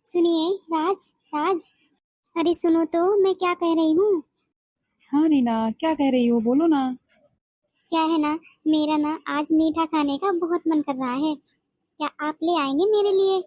सुनिए राज। राज, अरे सुनो तो, मैं क्या कह रही हूँ। हाँ रीना, क्या कह रही हो? बोलो ना। क्या है ना, मेरा ना आज मीठा खाने का बहुत मन कर रहा है। क्या आप ले आएंगे मेरे लिए?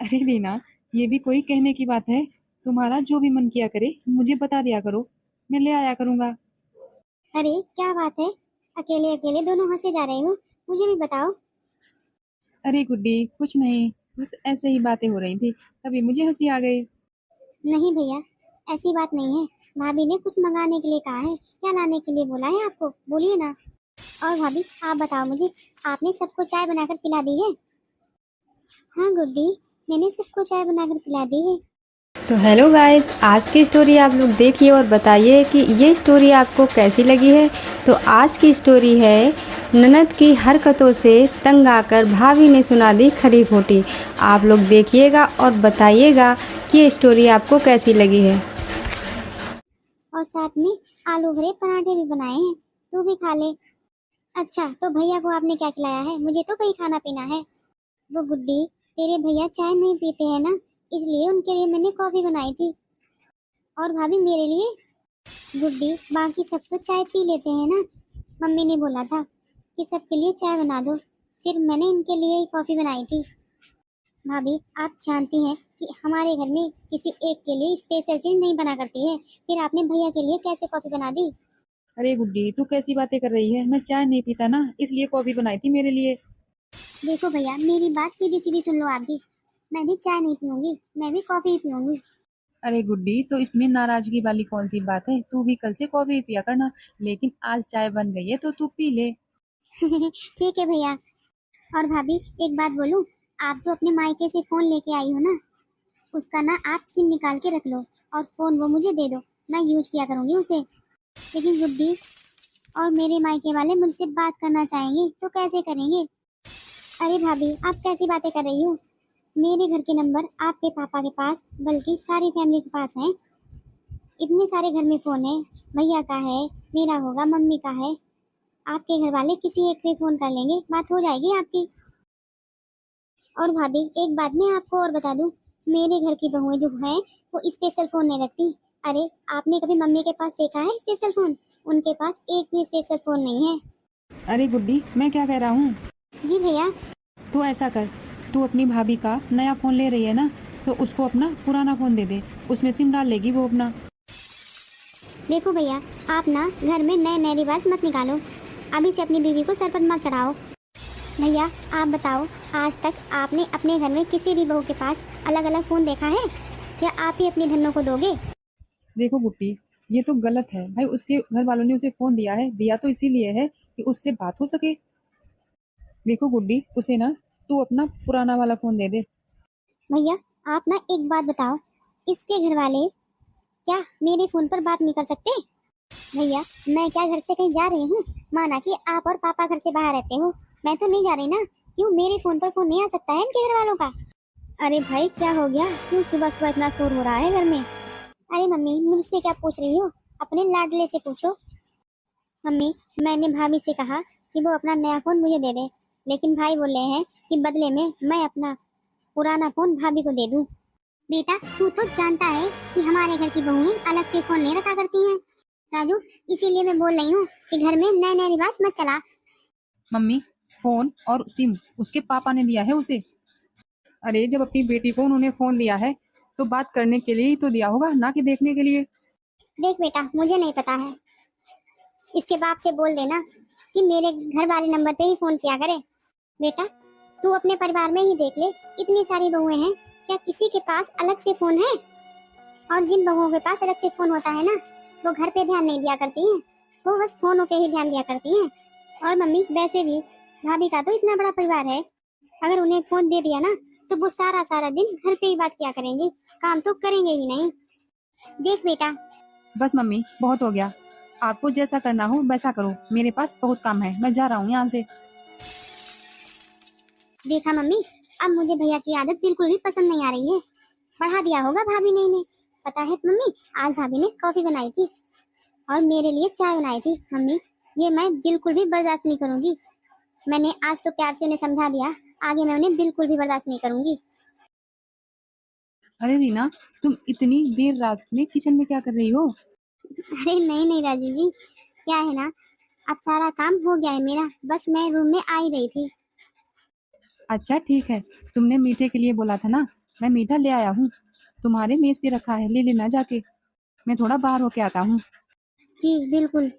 अरे रीना, ये भी कोई कहने की बात है? तुम्हारा जो भी मन किया करे मुझे बता दिया करो, मैं ले आया करूंगा। अरे क्या बात है, अकेले अकेले दोनों हंसे जा रहे हो, मुझे भी बताओ। अरे गुड्डी, कुछ नहीं, बस ऐसे ही बातें हो रही थी, तभी मुझे हंसी आ गई। नहीं भैया, ऐसी बात नहीं है। भाभी ने कुछ मंगाने के लिए कहा है, क्या लाने के लिए बोला है आपको, बोलिए ना। और भाभी आप बताओ मुझे, आपने सबको चाय बनाकर पिला दी है? हाँ गुड्डी, मैंने सबको चाय बनाकर पिला दी है। तो हेलो गाइस, आज की स्टोरी आप लोग देखिए और बताइए कि ये स्टोरी आपको कैसी लगी है। तो आज की स्टोरी है ननद की हरकतों से तंग आकर भाभी ने सुना दी खरी खोटी। आप लोग देखिएगा और बताइएगा कि ये स्टोरी आपको कैसी लगी है। और साथ में आलू भरे पराठे भी बनाए हैं, तू भी खा ले। अच्छा तो भैया को आपने क्या खिलाया है? मुझे तो कहीं खाना पीना है। वो गुड्डी, तेरे भैया चाय नहीं पीते हैं ना, इसलिए उनके लिए मैंने कॉफी बनाई थी। और भाभी मेरे लिए? गुड्डी, बाकी सब तो चाय पी लेते हैं ना, मम्मी ने बोला था कि सबके लिए चाय बना दो, सिर्फ मैंने इनके लिए ही कॉफी बनाई थी। भाभी आप जानती हैं कि हमारे घर में किसी एक के लिए स्पेशल चीज नहीं बना करती है, फिर आपने भैया के लिए कैसे कॉफी बना दी? अरे गुड्डी, तू कैसी बातें कर रही है? मैं चाय नहीं पीता ना, इसलिए कॉफी बनाई थी मेरे लिए। देखो भैया, मेरी बात सीधी सीधी सुन लो आप भी। मैं भी चाय नहीं पीऊंगी, मैं भी कॉफी ही पीऊंगी। अरे गुड्डी, तो इसमें नाराजगी वाली कौन सी बात है? तू भी कल से कॉफी पिया करना, लेकिन आज चाय बन गई है तो तू पी ले। ठीक है भैया। और भाभी एक बात बोलूं, आप जो अपने मायके से फोन लेके आई हो ना, उसका ना आप सिम निकाल के रख लो और फोन वो मुझे दे दो, मैं यूज किया करूंगी उसे। लेकिन गुड्डी, और मेरे मायके वाले मुझसे बात करना चाहेंगे तो कैसे करेंगे? अरे भाभी आप कैसी बातें कर रही हो? मेरे घर के नंबर आपके पापा के पास, बल्कि सारी फैमिली के पास हैं। इतने सारे घर में फोन है, भैया का है, मेरा होगा, मम्मी का है। आपके घर वाले किसी एक पे फोन कर लेंगे, बात हो जाएगी आपकी। और भाभी एक बात मैं आपको और बता दूं, मेरे घर की बहुएं जो हैं वो स्पेशल फोन नहीं रखती। अरे आपने कभी मम्मी के पास देखा है स्पेशल फोन? उनके पास एक भी स्पेशल फोन नहीं है। अरे गुड्डी, मैं क्या कह रहा हूँ, जी भैया। तू ऐसा कर, तू अपनी भाभी का नया फोन ले रही है ना, तो उसको अपना पुराना फोन दे दे, उसमें सिम डाल लेगी वो अपना। देखो भैया, आप ना घर में नए नए रिवाज मत निकालो, अभी से अपनी बीवी को सर पर मत चढ़ाओ। भैया आप बताओ, आज तक आपने अपने घर में किसी भी बहू के पास अलग अलग फोन देखा है, या आप ही अपनी धनों को दोगे? देखो गुड्डी, ये तो गलत है भाई, उसके घर वालों ने उसे फोन दिया है, दिया तो इसीलिए है कि उससे बात हो सके। देखो गुड्डी, उसे ना तू अपना पुराना वाला फोन दे दे। भैया आप ना एक बात बताओ, इसके घर वाले क्या मेरे फोन पर बात नहीं कर सकते? भैया मैं क्या घर से कहीं जा रही हूँ? माना कि आप और पापा घर से बाहर रहते हो, मैं तो नहीं जा रही ना, क्यों मेरे फोन पर फोन नहीं आ सकता है इनके घर वालों का? अरे भाई क्या हो गया, क्यों सुबह सुबह इतना शोर हो रहा है घर में? अरे मम्मी मुझसे क्या पूछ रही हो, अपने लाडले से पूछो। मम्मी, मैंने भाभी से कहा कि वो अपना नया फोन मुझे दे दे, लेकिन भाई बोले हैं कि बदले में मैं अपना पुराना फोन भाभी को दे दूं। बेटा तू तो जानता है कि हमारे घर की बहुएं अलग से फोन नहीं रखा करती हैं राजू, इसीलिए मैं बोल रही हूँ कि घर में नए नए रिवाज मत चला। मम्मी, फोन और सिम उसके पापा ने दिया है उसे। अरे जब अपनी बेटी को उन्होंने फोन दिया है तो बात करने के लिए ही तो दिया होगा, ना कि देखने के लिए। देख बेटा, मुझे नहीं पता है, इसके बाप से बोल देना कि मेरे घर वाले नंबर पे ही फोन किया करे। बेटा तू अपने परिवार में ही देख ले, इतनी सारी बहुएं हैं, क्या किसी के पास अलग से फोन है? और जिन बहुओं के पास अलग से फोन होता है ना, वो घर पे ध्यान नहीं दिया करती हैं, वो बस फोनों पे ही ध्यान दिया करती हैं। और मम्मी वैसे भी भाभी का तो इतना बड़ा परिवार है, अगर उन्हें फोन दे दिया ना तो वो सारा सारा दिन घर पे ही बात किया करेंगे, काम तो करेंगे ही नहीं। देख बेटा। बस मम्मी, बहुत हो गया, आपको जैसा करना हो वैसा करो, मेरे पास बहुत काम है, मैं जा रहा हूँ यहाँ से। देखा मम्मी, अब मुझे भैया की आदत बिल्कुल भी पसंद नहीं आ रही है, बढ़ा दिया होगा भाभी ने इन्हें। पता है मम्मी, आज भाभी ने कॉफी बनाई थी और मेरे लिए चाय बनाई थी मम्मी, ये मैं बिल्कुल भी बर्दाश्त नहीं करूंगी। मैंने आज तो प्यार से उन्हें समझा दिया, आगे मैं उन्हें बिल्कुल भी बर्दाश्त नहीं करूंगी। अरे रीना, तुम इतनी देर रात में किचन में क्या कर रही हो? अरे नहीं नहीं राजू जी, क्या है ना, अब सारा काम हो गया है मेरा, बस मैं रूम में आ ही रही थी। अच्छा ठीक है, तुमने मीठे के लिए बोला था ना, मैं मीठा ले आया हूँ। तुम्हारे मेज पे रखा है, ले लेना जाके। मैं थोड़ा बाहर होके आता हूँ। जी बिल्कुल।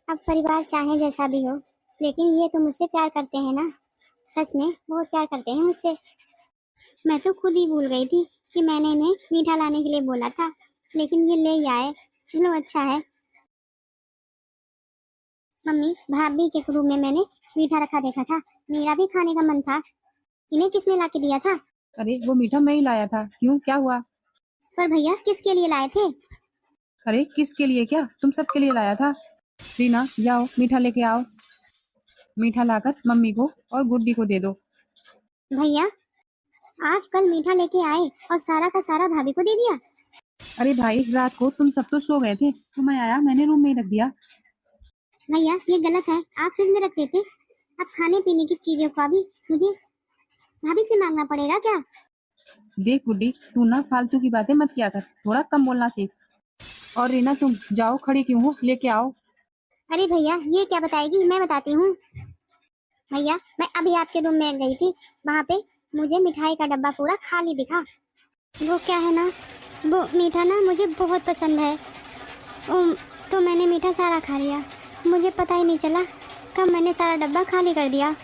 अब परिवार चाहे जैसा भी हो, लेकिन ये तो मुझसे प्यार करते हैं ना, सच में बहुत प्यार करते हैं मुझसे। मैं तो खुद ही भूल गई थी कि मैंने इन्हें मीठा लाने के लिए बोला था, लेकिन ये ले ही आए। चलो अच्छा है। मम्मी, भाभी के रूम में मैंने मीठा रखा देखा था, मेरा भी खाने का मन था। इन्हें किसने ला के दिया था? अरे वो मीठा मैं ही लाया था, क्यों, क्या हुआ? पर भैया किसके लिए लाए थे? अरे किसके लिए क्या, तुम सबके लिए लाया था। रीना जाओ मीठा लेके आओ। मीठा लाकर मम्मी को और गुड्डी को दे दो। भैया, आप कल मीठा लेके आए और सारा का सारा भाभी को दे दिया? अरे भाई, रात को तुम सब तो सो गए थे, तो मैं आया, मैंने रूम में ही रख दिया। भैया ये गलत है, आप फ्रिज में रखते थे। अब खाने पीने की चीजों का भी मुझे भाभी से मांगना पड़ेगा क्या? देख गुड्डी, तू ना फालतू की बातें मत किया कर, थोड़ा कम बोलना सीख। और रीना तुम जाओ, खड़ी क्यों हो, लेके आओ। अरे भैया ये क्या बताएगी, मैं बताती हूँ। भैया मैं अभी आपके रूम में गई थी, वहाँ पे मुझे मिठाई का डब्बा पूरा खाली दिखा। वो क्या है ना, वो मीठा ना मुझे बहुत पसंद है। तो मैंने मीठा सारा खा लिया, मुझे पता ही नहीं चला कब मैंने सारा डब्बा खाली कर दिया।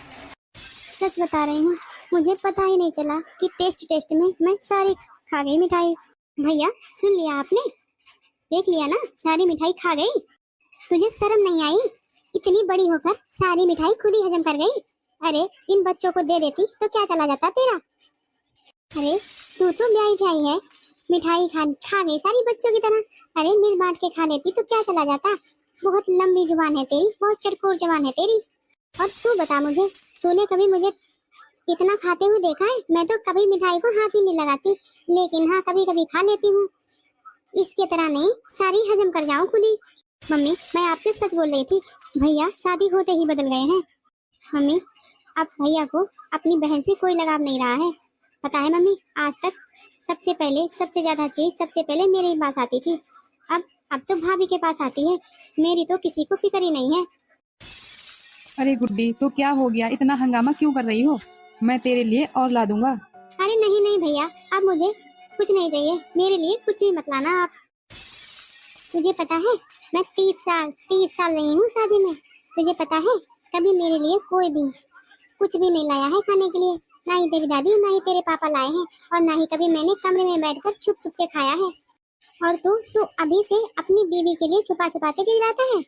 सच बता रही हूँ, मुझे पता ही नहीं चला कि टेस्ट में मैं सारी खा गई मिठाई। भैया सुन लिया आपने, देख लिया ना, सारी मिठाई खा गई। तुझे शर्म नहीं आई? इतनी बड़ी होकर सारी मिठाई खुद ही हजम कर गई। अरे इन बच्चों को दे देती तो क्या चला जाता तेरा। अरे तू तो ब्याही ठाई है, मिठाई खा गई सारी बच्चों की तरह। अरे मिल बांट के खा लेती तो क्या चला जाता। बहुत लंबी जुबान है तेरी, बहुत चटकोर जुबान है तेरी। और तू बता मुझे, तूने कभी मुझे इतना खाते हुए देखा है? मैं तो कभी मिठाई को हाथ ही नहीं लगाती, लेकिन हाँ कभी कभी खा लेती हूँ। इसके तरह नहीं, सारी हजम कर जाऊं खुद ही। मम्मी मैं आपसे सच बोल रही थी, भैया शादी होते ही बदल गए हैं। मम्मी अब भैया को अपनी बहन से कोई लगाव नहीं रहा है। पता है मम्मी, आज तक सबसे पहले सबसे ज्यादा चीज सबसे पहले मेरे ही पास आती थी, अब तो भाभी के पास आती है। मेरी तो किसी को फिक्र ही नहीं है। अरे गुड्डी, तो क्या हो गया, इतना हंगामा क्यों कर रही हो? मैं तेरे लिए और ला दूंगा। अरे नहीं नहीं भैया, अब मुझे कुछ नहीं चाहिए, मेरे लिए कुछ भी मत लाना आप। तुझे पता है मैं 30 साल रही हूँ शादी में। तुझे पता है कभी मेरे लिए कोई भी कुछ भी नहीं लाया है खाने के लिए, ना ही तेरी दादी ना ही तेरे पापा लाए हैं, और ना ही कभी मैंने कमरे में बैठकर छुप छुप के खाया है। और तू अभी से अपनी बीवी के लिए छुपा छुपा के चीज लाता है।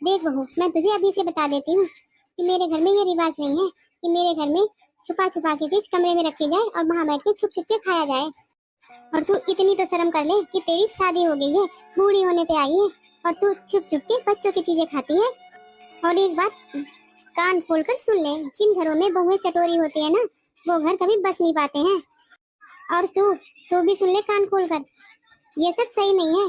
देख बहू, मैं तुझे अभी से बता देती हूँ कि मेरे घर में ये रिवाज नहीं है कि मेरे घर में छुपा छुपा के चीज कमरे में रखी जाए और वहाँ बैठ के छुप छुप के खाया जाए। और तू इतनी तो शर्म कर ले कि तेरी शादी हो गई है, बूढ़ी होने पे आई है, और तू छुप छुप के बच्चों की चीजें खाती है। और एक बात कान खोल कर सुन ले, जिन घरों में बहुएं चटोरी होती है ना, वो घर कभी बस नहीं पाते हैं। और तू भी सुन ले कान खोल कर, ये सब सही नहीं है।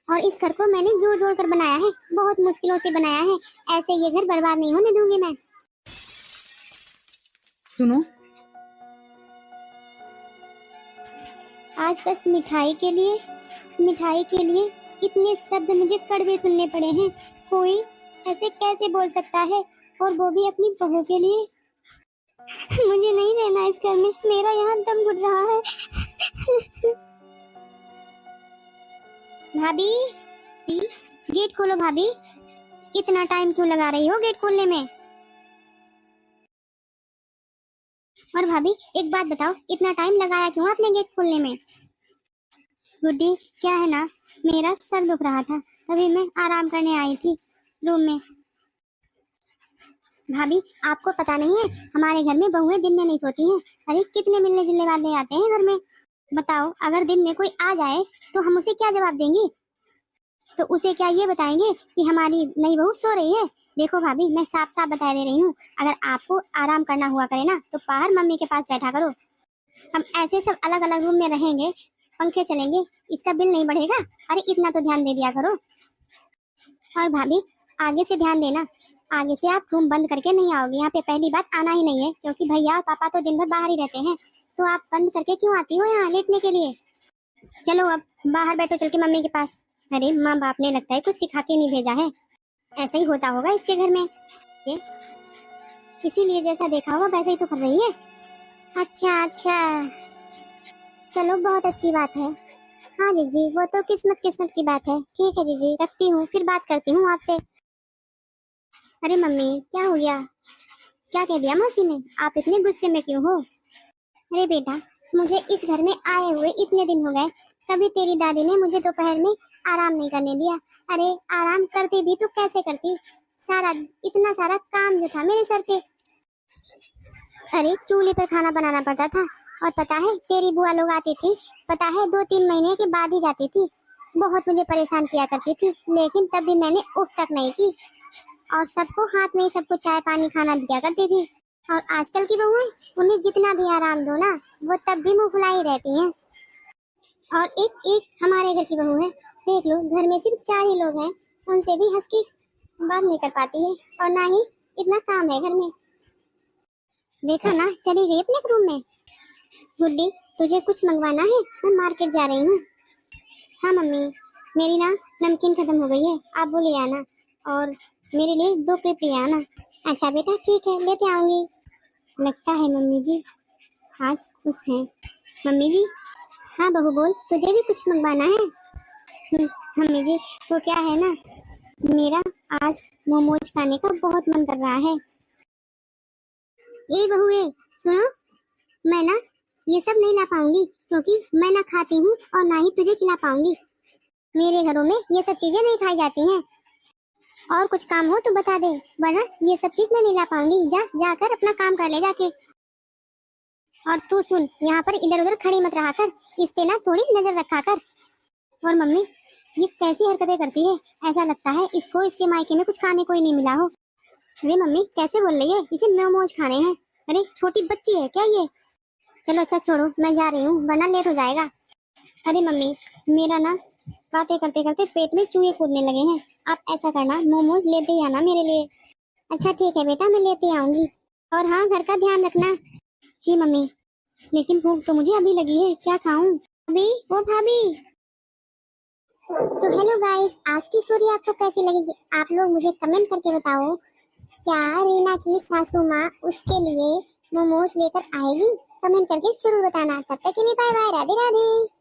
और इस घर को मैंने जोड़ जोड़ कर बनाया है, बहुत मुश्किलों से बनाया है। ऐसे ये घर बर्बाद नहीं होने दूंगी मैं। सुनो, आज बस मिठाई के लिए इतने शब्द मुझे कड़वे सुनने पड़े हैं। कोई ऐसे कैसे बोल सकता है, और वो भी अपनी बहू के लिए। मुझे नहीं रहना इस घर में, मेरा यहाँ दम घुट रहा है। भाभी, गेट खोलो भाभी, इतना टाइम क्यों लगा रही हो गेट खोलने में? और भाभी एक बात बताओ, इतना टाइम लगाया क्यों आपने गेट खोलने में? गुड्डी क्या है ना, मेरा सर दुख रहा था, तभी मैं आराम करने आई थी रूम में। भाभी आपको पता नहीं है, हमारे घर में बहुएं दिन में नहीं सोती हैं। अरे कितने मिलने जुलने वाले आते हैं घर में। बताओ अगर दिन में कोई आ जाए तो हम उसे क्या जवाब देंगे? तो उसे क्या ये बताएंगे कि हमारी नई बहू सो रही है? देखो भाभी मैं साफ साफ बता दे रही हूँ, अगर आपको आराम करना हुआ करे ना तो बाहर मम्मी के पास बैठा करो। हम ऐसे सब अलग अलग रूम में रहेंगे, पंखे चलेंगे, इसका बिल नहीं बढ़ेगा। अरे इतना तो ध्यान दे दिया करो। और भाभी आगे से ध्यान देना, आगे से आप रूम बंद करके नहीं आओगे यहाँ पे, पहली बात आना ही नहीं है, क्योंकि भैया और पापा तो दिन भर बाहर ही रहते हैं। तो आप बंद करके क्यों आती हो यहाँ लेटने के लिए? चलो अब बाहर बैठो चल के मम्मी के पास। अरे माँ बाप ने लगता है कुछ सिखा के नहीं भेजा है, ऐसा ही होता होगा इसके घर में, ये इसीलिए जैसा देखा होगा वैसा ही तो कर रही है। अच्छा अच्छा, चलो बहुत अच्छी बात है। हाँ जीजी, वो तो किस्मत किस्मत की बात है। ठीक है जीजी, रखती हूँ, फिर बात करती हूँ आपसे। अरे मम्मी क्या हो गया, क्या कह दिया मौसी ने? आप इतने गुस्से में क्यों हो? अरे बेटा, मुझे इस घर में आए हुए इतने दिन हो गए, कभी तेरी दादी ने मुझे दोपहर में आराम नहीं करने दिया। अरे आराम करती भी तो कैसे करती, सारा इतना सारा काम जो था मेरे सर पे। अरे चूल्हे पर खाना बनाना पड़ता था, और पता है तेरी बुआ लोग आती थी, पता है 2-3 महीने के बाद ही जाती थी। बहुत मुझे परेशान किया करती थी, लेकिन तब भी मैंने उफ तक नहीं की, और सबको हाथ में सबको चाय पानी खाना दिया करती थी। और आजकल की बहुएं, उन्हें जितना भी आराम दो ना, वो तब भी मुंह फुलाई रहती हैं। और एक एक हमारे घर की बहू है, देख लो घर में सिर्फ 4 ही लोग हैं, उनसे भी हंस की बात नहीं कर पाती है, और ना ही इतना काम है घर में। देखा ना, चली गई अपने रूम में। गुड्डी तुझे कुछ मंगवाना है? मैं मार्केट जा रही हूँ। हाँ मम्मी, मेरी ना नमकीन खत्म हो गई है, आप वो ले आना, और मेरे लिए 2 क्लिप ले आना। अच्छा बेटा ठीक है, लेते आऊंगी। लगता है मम्मी जी आज खुश हैं। मम्मी जी, हाँ बहू बोल, तुझे भी कुछ मंगवाना है? मम्मी जी वो क्या है ना, मेरा आज मोमोज खाने का बहुत मन कर रहा है। ए बहुए सुनो, मैं ना ये सब नहीं ला पाऊंगी, क्योंकि मैं ना खाती हूँ और ना ही तुझे खिला पाऊंगी। मेरे घरों में ये सब चीजें नहीं खाई जाती हैं। और कुछ काम हो तो बता दे, वरना ये सब चीज मैं नहीं ला पाऊंगी। जा जाकर अपना काम कर ले जाके। और तू सुन, यहाँ पर इधर उधर खड़ी मत रहा कर, इस पे ना थोड़ी नजर रखा कर। और मम्मी ये कैसी हरकतें करती है, ऐसा लगता है इसको इसके मायके में कुछ खाने को ही नहीं मिला हो। अरे मम्मी कैसे बोल रही है, इसे मोमोज खाने हैं? अरे छोटी बच्ची है क्या ये? चलो अच्छा छोड़ो, मैं जा रही हूँ वरना लेट हो जाएगा। अरे मम्मी मेरा ना बातें करते करते पेट में चूहे कूदने लगे हैं, आप ऐसा करना मोमोज लेते ही आना मेरे लिए। अच्छा ठीक है बेटा, मैं लेते आऊंगी, और हाँ घर का ध्यान रखना। जी मम्मी, लेकिन भूख तो मुझे अभी लगी है, क्या खाऊं? अभी वो भाभी। तो हेलो गाइस, आज की स्टोरी आपको कैसी लगी आप लोग मुझे कमेंट करके बताओ। क्या रीना की सासू माँ उसके लिए मोमोज लेकर आएगी? कमेंट करके जरूर बताना। तब तक के लिए बाय बाय, राधे राधे।